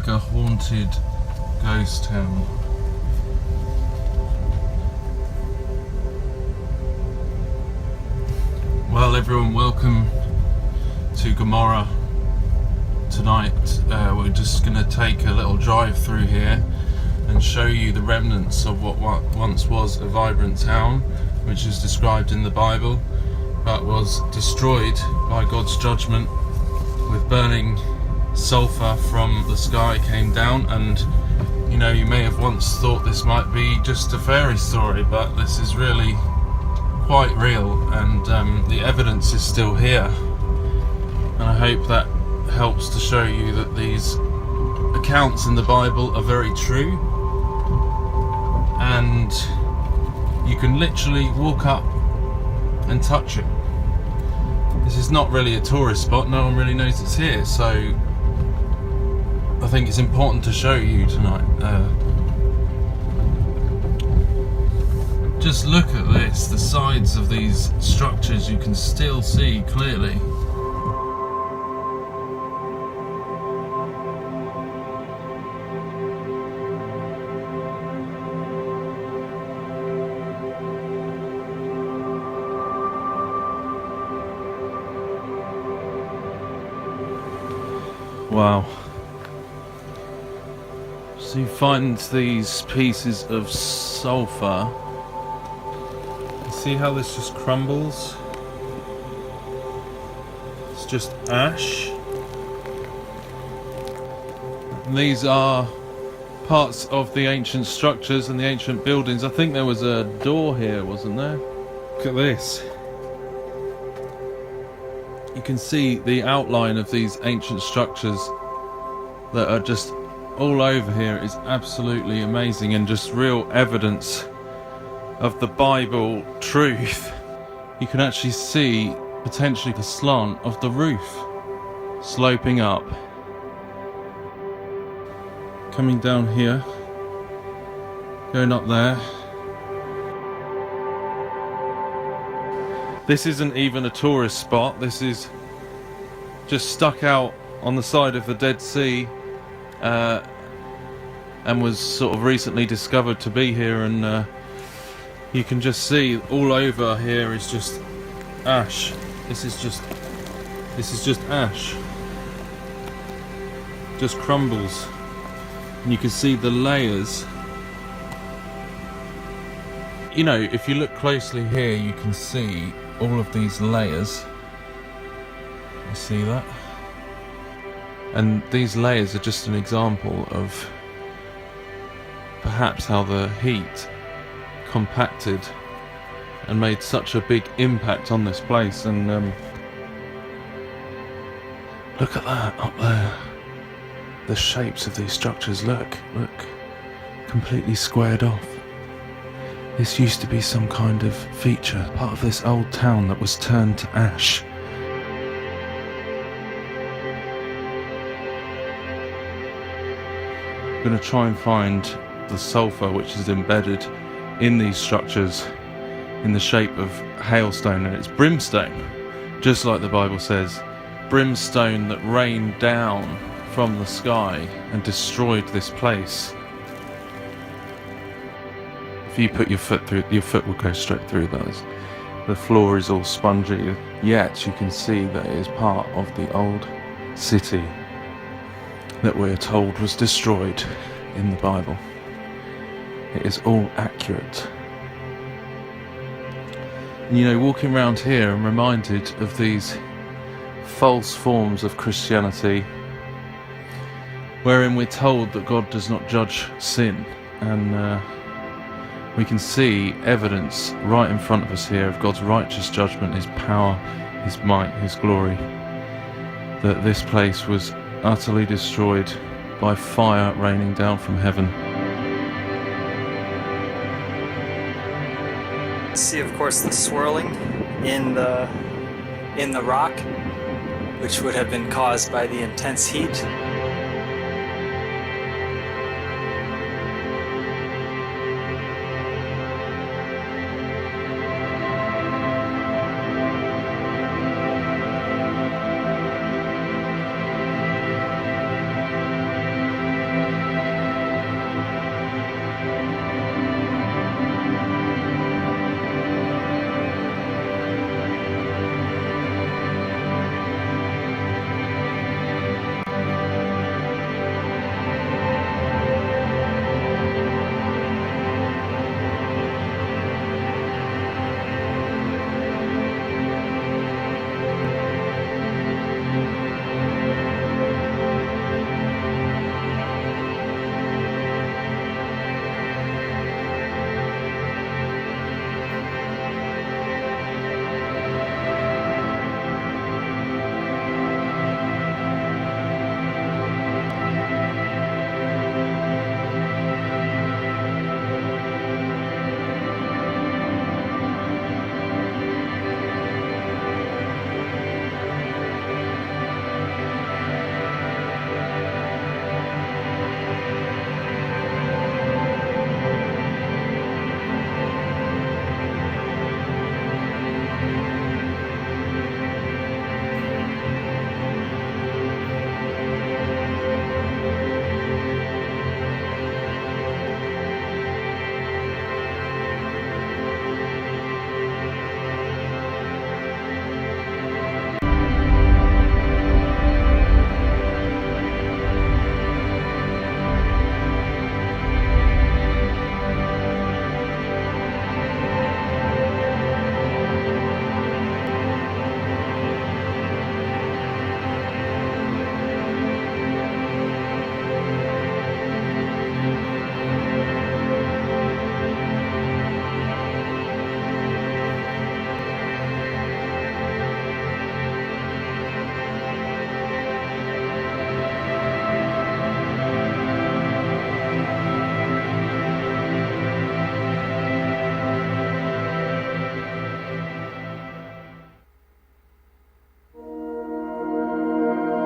like a haunted ghost town. Well, everyone, welcome to Gomorrah. Tonight we're just going to take a little drive through here and show you the remnants of what once was a vibrant town, which is described in the Bible, but was destroyed by God's judgment with burning sulfur from the sky came down. And you know, you may have once thought this might be just a fairy story, but this is really quite real, and the evidence is still here. And I hope that helps to show you that these accounts in the Bible are very true, and you can literally walk up and touch it. This is not really a tourist spot, no one really knows it's here, so I think it's important to show you tonight. Just look at this, the sides of these structures you can still see clearly. Wow. So you find these pieces of sulfur. See how this just crumbles? It's just ash. And these are parts of the ancient structures and the ancient buildings. I think there was a door here, wasn't there? Look at this. You can see the outline of these ancient structures that are just all over here. It's absolutely amazing, and just real evidence of the Bible truth. You can actually see potentially the slant of the roof sloping up, coming down here, going up there. This isn't even a tourist spot, this is just stuck out on the side of the Dead Sea, and was sort of recently discovered to be here, and you can just see all over here is just ash. This is just ash. Just crumbles. And you can see the layers. You know, if you look closely here, you can see all of these layers. You see that? And these layers are just an example of perhaps how the heat compacted and made such a big impact on this place. And look at that up there. The shapes of these structures, look, completely squared off. This used to be some kind of feature, part of this old town that was turned to ash. I'm going to try and find the sulfur which is embedded in these structures in the shape of hailstone, and it's brimstone, just like the Bible says, brimstone that rained down from the sky and destroyed this place. If you put your foot through, your foot will go straight through those. The floor is all spongy, yet you can see that it is part of the old city that we're told was destroyed in the Bible. It is all accurate. And, you know, walking around here, I'm reminded of these false forms of Christianity wherein we're told that God does not judge sin, and we can see evidence right in front of us here of God's righteous judgment, His power, His might, His glory, that this place was utterly destroyed by fire raining down from heaven. See, of course, the swirling in the rock, which would have been caused by the intense heat.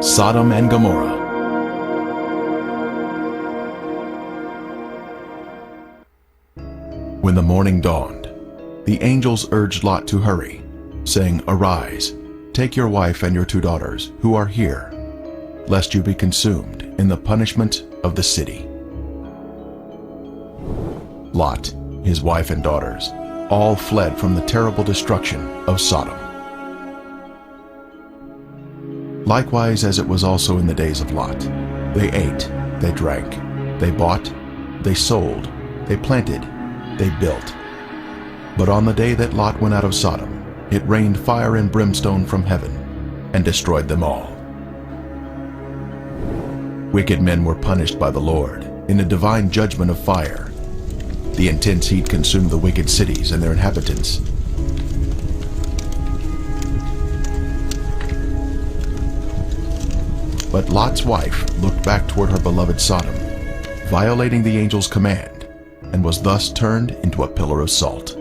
Sodom and Gomorrah. When the morning dawned, the angels urged Lot to hurry, saying, "Arise, take your wife and your 2 daughters, who are here, lest you be consumed in the punishment of the city." Lot, his wife and daughters, all fled from the terrible destruction of Sodom. Likewise, as it was also in the days of Lot, they ate, they drank, they bought, they sold, they planted, they built. But on the day that Lot went out of Sodom, it rained fire and brimstone from heaven and destroyed them all. Wicked men were punished by the Lord in a divine judgment of fire. The intense heat consumed the wicked cities and their inhabitants. But Lot's wife looked back toward her beloved Sodom, violating the angel's command, and was thus turned into a pillar of salt.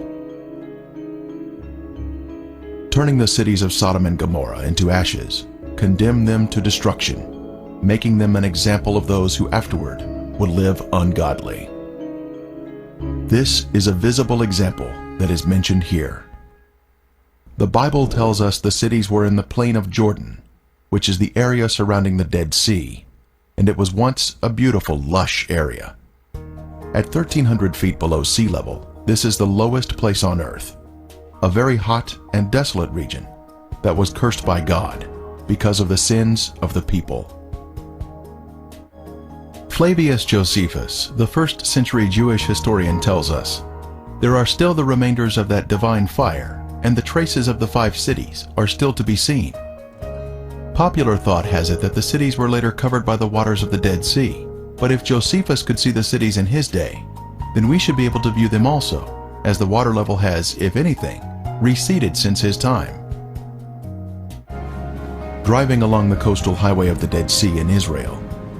Turning the cities of Sodom and Gomorrah into ashes, condemned them to destruction, making them an example of those who afterward would live ungodly. This is a visible example that is mentioned here. The Bible tells us the cities were in the plain of Jordan, which is the area surrounding the Dead Sea, and it was once a beautiful, lush area. At 1,300 feet below sea level, this is the lowest place on earth, a very hot and desolate region that was cursed by God because of the sins of the people. Flavius Josephus, the 1st century Jewish historian, tells us, "There are still the remainders of that divine fire, and the traces of the 5 cities are still to be seen." Popular thought has it that the cities were later covered by the waters of the Dead Sea, but if Josephus could see the cities in his day, then we should be able to view them also, as the water level has, if anything, receded since his time. Driving along the coastal highway of the Dead Sea in Israel,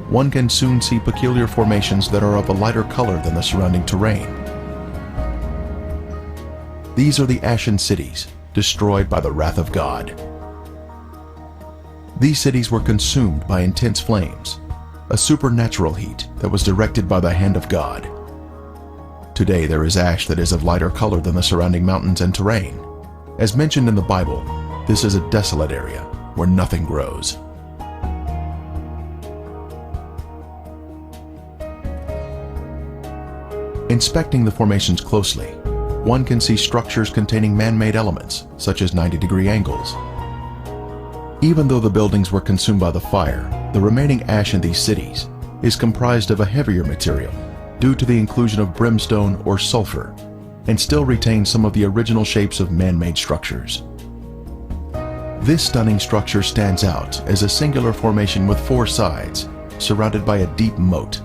one can soon see peculiar formations that are of a lighter color than the surrounding terrain. These are the ashen cities, destroyed by the wrath of God. These cities were consumed by intense flames, a supernatural heat that was directed by the hand of God. Today there is ash that is of lighter color than the surrounding mountains and terrain. As mentioned in the Bible, this is a desolate area where nothing grows. Inspecting the formations closely, one can see structures containing man-made elements, such as 90-degree angles. Even though the buildings were consumed by the fire, the remaining ash in these cities is comprised of a heavier material due to the inclusion of brimstone or sulfur, and still retains some of the original shapes of man-made structures. This stunning structure stands out as a singular formation with 4 sides, surrounded by a deep moat.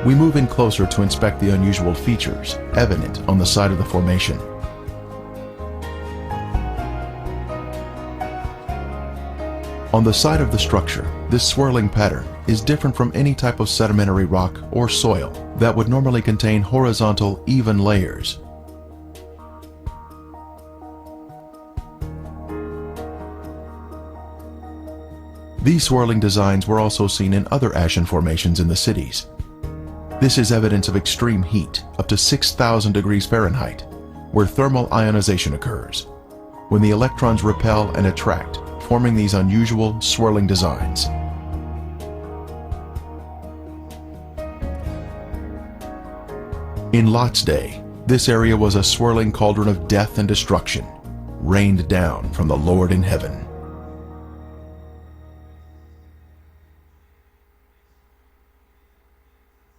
We move in closer to inspect the unusual features evident on the side of the formation. On the side of the structure, this swirling pattern is different from any type of sedimentary rock or soil that would normally contain horizontal, even layers. These swirling designs were also seen in other ashen formations in the cities. This is evidence of extreme heat, up to 6,000 degrees Fahrenheit, where thermal ionization occurs, when the electrons repel and attract, forming these unusual swirling designs. In Lot's day, this area was a swirling cauldron of death and destruction, rained down from the Lord in heaven.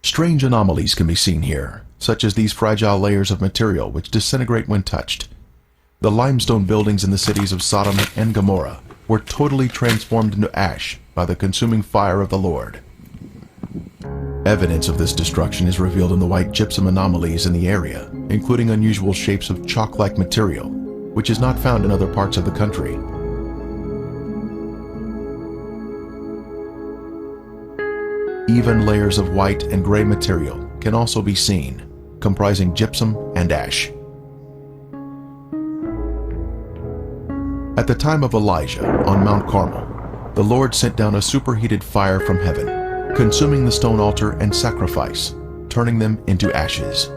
Strange anomalies can be seen here, such as these fragile layers of material which disintegrate when touched. The limestone buildings in the cities of Sodom and Gomorrah were totally transformed into ash by the consuming fire of the Lord. Evidence of this destruction is revealed in the white gypsum anomalies in the area, including unusual shapes of chalk-like material, which is not found in other parts of the country. Even layers of white and gray material can also be seen, comprising gypsum and ash. At the time of Elijah on Mount Carmel, the Lord sent down a superheated fire from heaven, consuming the stone altar and sacrifice, turning them into ashes.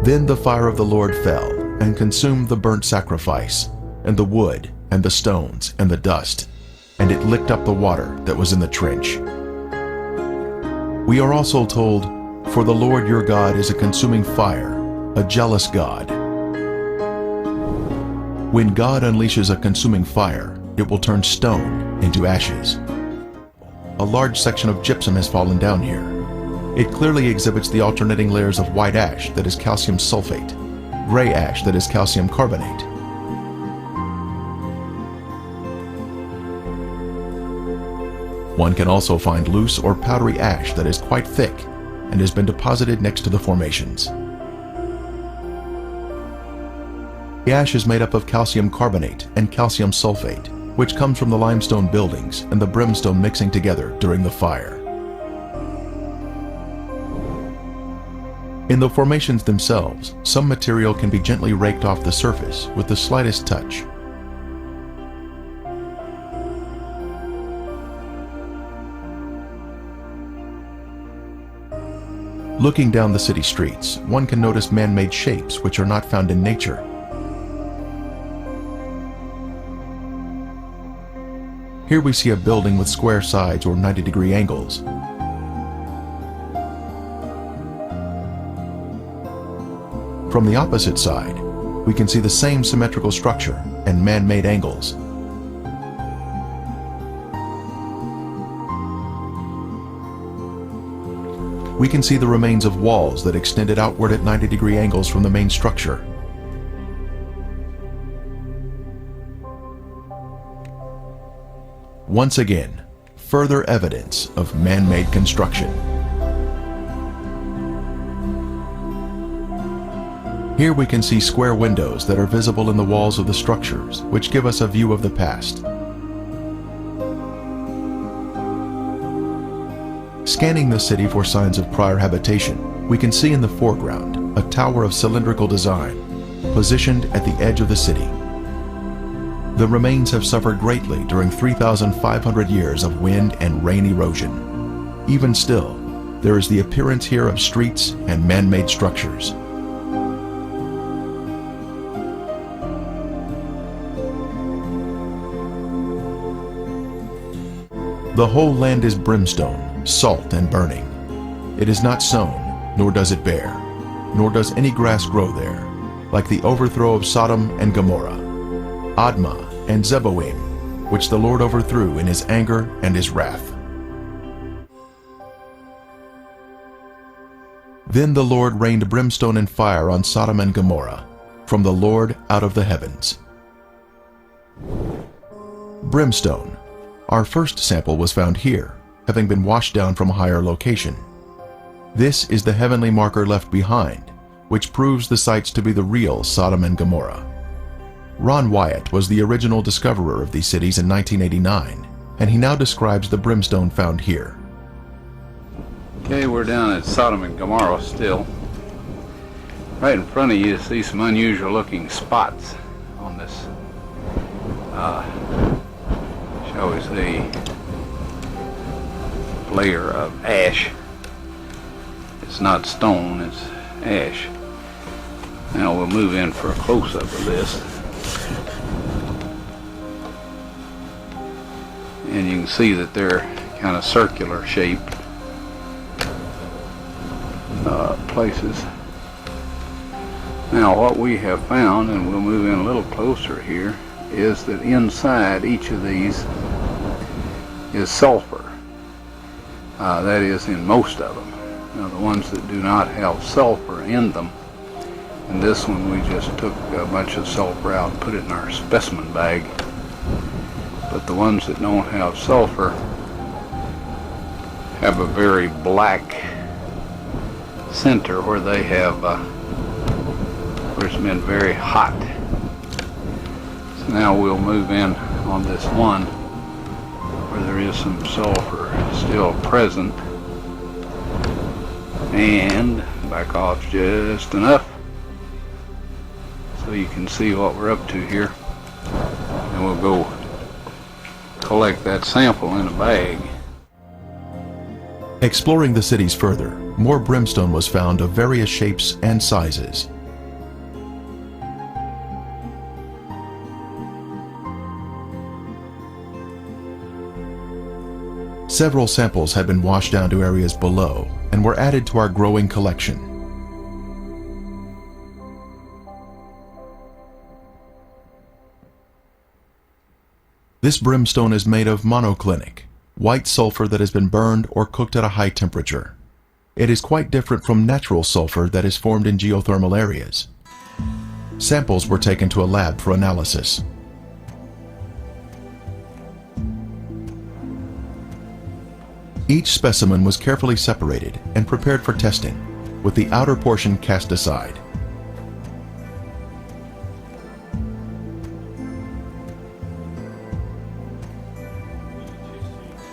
Then the fire of the Lord fell and consumed the burnt sacrifice, and the wood, and the stones, and the dust, and it licked up the water that was in the trench. We are also told, "For the Lord your God is a consuming fire, a jealous God." When God unleashes a consuming fire, it will turn stone into ashes. A large section of gypsum has fallen down here. It clearly exhibits the alternating layers of white ash that is calcium sulfate, gray ash that is calcium carbonate. One can also find loose or powdery ash that is quite thick and has been deposited next to the formations. The ash is made up of calcium carbonate and calcium sulfate, which comes from the limestone buildings and the brimstone mixing together during the fire. In the formations themselves, some material can be gently raked off the surface with the slightest touch. Looking down the city streets, one can notice man-made shapes which are not found in nature. Here we see a building with square sides or 90-degree angles. From the opposite side, we can see the same symmetrical structure and man-made angles. We can see the remains of walls that extended outward at 90-degree angles from the main structure. Once again, further evidence of man-made construction. Here we can see square windows that are visible in the walls of the structures, which give us a view of the past. Scanning the city for signs of prior habitation, we can see in the foreground a tower of cylindrical design, positioned at the edge of the city. The remains have suffered greatly during 3,500 years of wind and rain erosion. Even still, there is the appearance here of streets and man-made structures. The whole land is brimstone, salt and burning. It is not sown, nor does it bear, nor does any grass grow there, like the overthrow of Sodom and Gomorrah, Admah and Zeboim, which the Lord overthrew in his anger and his wrath. Then the Lord rained brimstone and fire on Sodom and Gomorrah, from the Lord out of the heavens. Brimstone. Our first sample was found here, having been washed down from a higher location. This is the heavenly marker left behind, which proves the sites to be the real Sodom and Gomorrah. Ron Wyatt was the original discoverer of these cities in 1989, and he now describes the brimstone found here. Okay, we're down at Sodom and Gomorrah still. Right in front of you see some unusual looking spots on this shall we say, layer of ash. It's not stone, it's ash. Now we'll move in for a close-up of this. And you can see that they're kind of circular shaped places. Now what we have found, and we'll move in a little closer here, is that inside each of these is sulfur. That is in most of them. Now the ones that do not have sulfur in them, and this one we just took a bunch of sulfur out and put it in our specimen bag. But the ones that don't have sulfur have a very black center where they have where it's been very hot. So now we'll move in on this one where there is some sulfur still present. and back off just enough so you can see what we're up to here. And we'll go collect that sample in a bag. Exploring the cities further, more brimstone was found of various shapes and sizes. Several samples had been washed down to areas below and were added to our growing collection. This brimstone is made of monoclinic, white sulfur that has been burned or cooked at a high temperature. It is quite different from natural sulfur that is formed in geothermal areas. Samples were taken to a lab for analysis. Each specimen was carefully separated and prepared for testing, with the outer portion cast aside.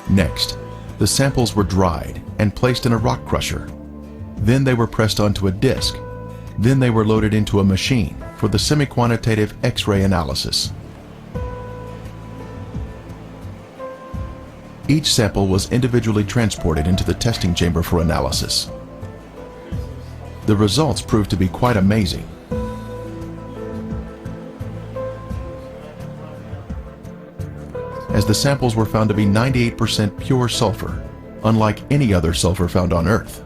Next, the samples were dried and placed in a rock crusher. Then they were pressed onto a disc. Then they were loaded into a machine for the semi-quantitative X-ray analysis. Each sample was individually transported into the testing chamber for analysis. The results proved to be quite amazing. As the samples were found to be 98% pure sulfur, unlike any other sulfur found on Earth.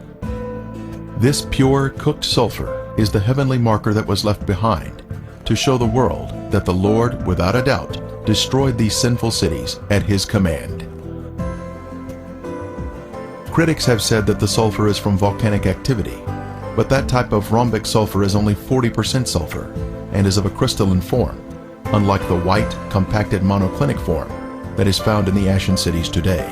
This pure, cooked sulfur is the heavenly marker that was left behind to show the world that the Lord, without a doubt, destroyed these sinful cities at His command. Critics have said that the sulfur is from volcanic activity, but that type of rhombic sulfur is only 40% sulfur and is of a crystalline form, unlike the white, compacted monoclinic form that is found in the Ashen cities today.